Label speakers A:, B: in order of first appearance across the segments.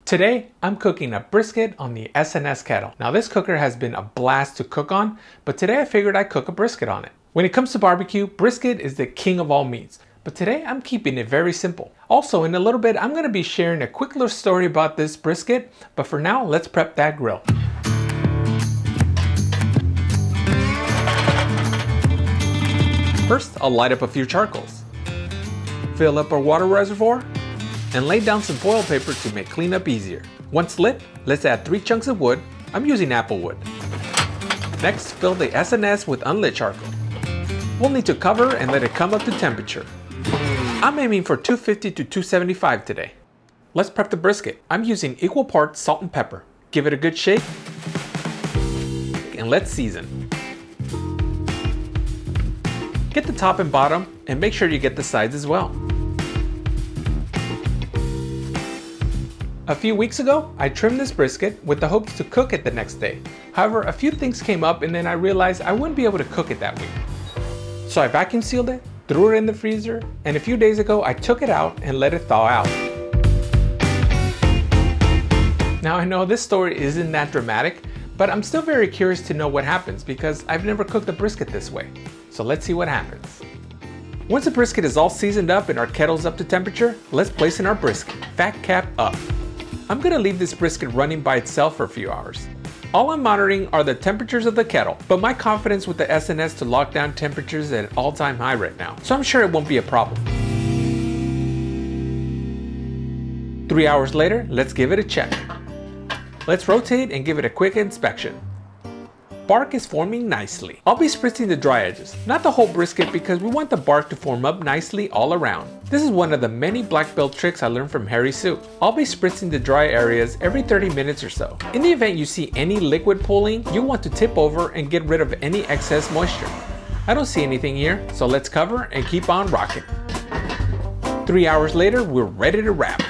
A: Today, I'm cooking a brisket on the SNS Kettle. Now this cooker has been a blast to cook on, but today I figured I'd cook a brisket on it. When it comes to barbecue, brisket is the king of all meats, but today I'm keeping it very simple. Also, in a little bit, I'm gonna be sharing a quick little story about this brisket, but for now, let's prep that grill. First, I'll light up a few charcoals, fill up our water reservoir, and lay down some foil paper to make cleanup easier. Once lit, let's add 3 chunks of wood. I'm using apple wood. Next, fill the SNS with unlit charcoal. We'll need to cover and let it come up to temperature. I'm aiming for 250 to 275 today. Let's prep the brisket. I'm using equal parts salt and pepper. Give it a good shake, and let's season. Get the top and bottom, and make sure you get the sides as well. A few weeks ago, I trimmed this brisket with the hopes to cook it the next day. However, a few things came up and then I realized I wouldn't be able to cook it that week. So I vacuum sealed it, threw it in the freezer, and a few days ago I took it out and let it thaw out. Now I know this story isn't that dramatic, but I'm still very curious to know what happens because I've never cooked a brisket this way. So let's see what happens. Once the brisket is all seasoned up and our kettle's up to temperature, let's place in our brisket, fat cap up. I'm gonna leave this brisket running by itself for a few hours. All I'm monitoring are the temperatures of the kettle, but my confidence with the SNS to lock down temperatures is at an all-time high right now, so I'm sure it won't be a problem. 3 hours later, let's give it a check. Let's rotate and give it a quick inspection. Bark is forming nicely. I'll be spritzing the dry edges, not the whole brisket because we want the bark to form up nicely all around. This is one of the many black belt tricks I learned from Harry Soup. I'll be spritzing the dry areas every 30 minutes or so. In the event you see any liquid pooling, you want to tip over and get rid of any excess moisture. I don't see anything here, so let's cover and keep on rocking. 3 hours later, we're ready to wrap.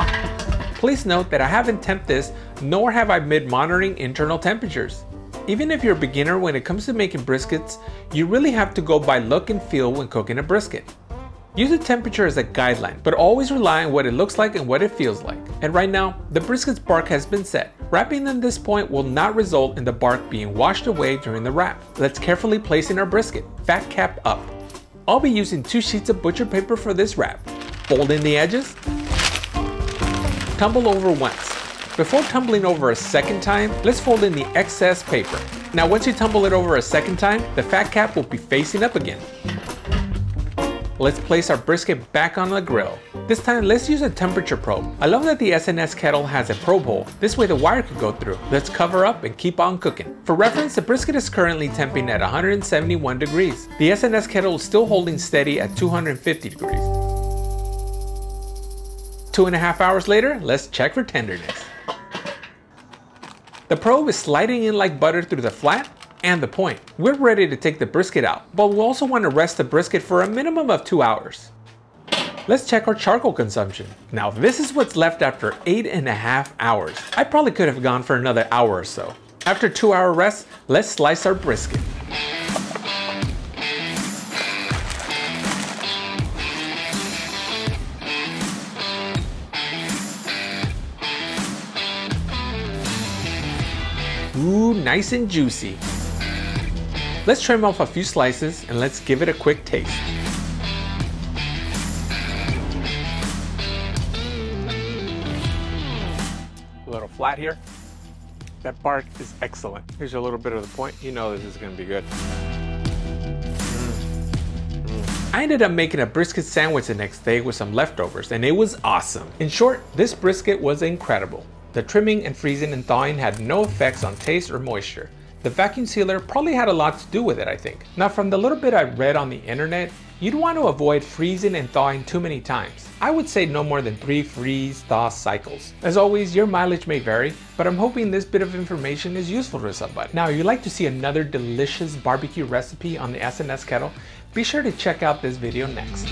A: Please note that I haven't temped this, nor have I been monitoring internal temperatures. Even if you're a beginner when it comes to making briskets, you really have to go by look and feel when cooking a brisket. Use the temperature as a guideline, but always rely on what it looks like and what it feels like. And right now, the brisket's bark has been set. Wrapping at this point will not result in the bark being washed away during the wrap. Let's carefully place in our brisket, fat cap up. I'll be using 2 sheets of butcher paper for this wrap. Fold in the edges, tumble over once. Before tumbling over a second time, let's fold in the excess paper. Now once you tumble it over a second time, the fat cap will be facing up again. Let's place our brisket back on the grill. This time, let's use a temperature probe. I love that the SNS Kettle has a probe hole. This way the wire could go through. Let's cover up and keep on cooking. For reference, the brisket is currently temping at 171 degrees. The SNS Kettle is still holding steady at 250 degrees. 2.5 hours later, let's check for tenderness. The probe is sliding in like butter through the flat and the point. We're ready to take the brisket out, but we'll also want to rest the brisket for a minimum of 2 hours. Let's check our charcoal consumption. Now this is what's left after 8.5 hours. I probably could have gone for another hour or so. After 2-hour rest, let's slice our brisket. Ooh, nice and juicy. Let's trim off a few slices and let's give it a quick taste. A little flat here. That bark is excellent. Here's a little bit of the point. You know this is gonna be good. I ended up making a brisket sandwich the next day with some leftovers and it was awesome. In short, this brisket was incredible. The trimming and freezing and thawing had no effects on taste or moisture. The vacuum sealer probably had a lot to do with it, I think. Now from the little bit I read on the internet, you'd want to avoid freezing and thawing too many times. I would say no more than 3 freeze-thaw cycles. As always, your mileage may vary, but I'm hoping this bit of information is useful to somebody. Now, if you'd like to see another delicious barbecue recipe on the SNS Kettle, be sure to check out this video next.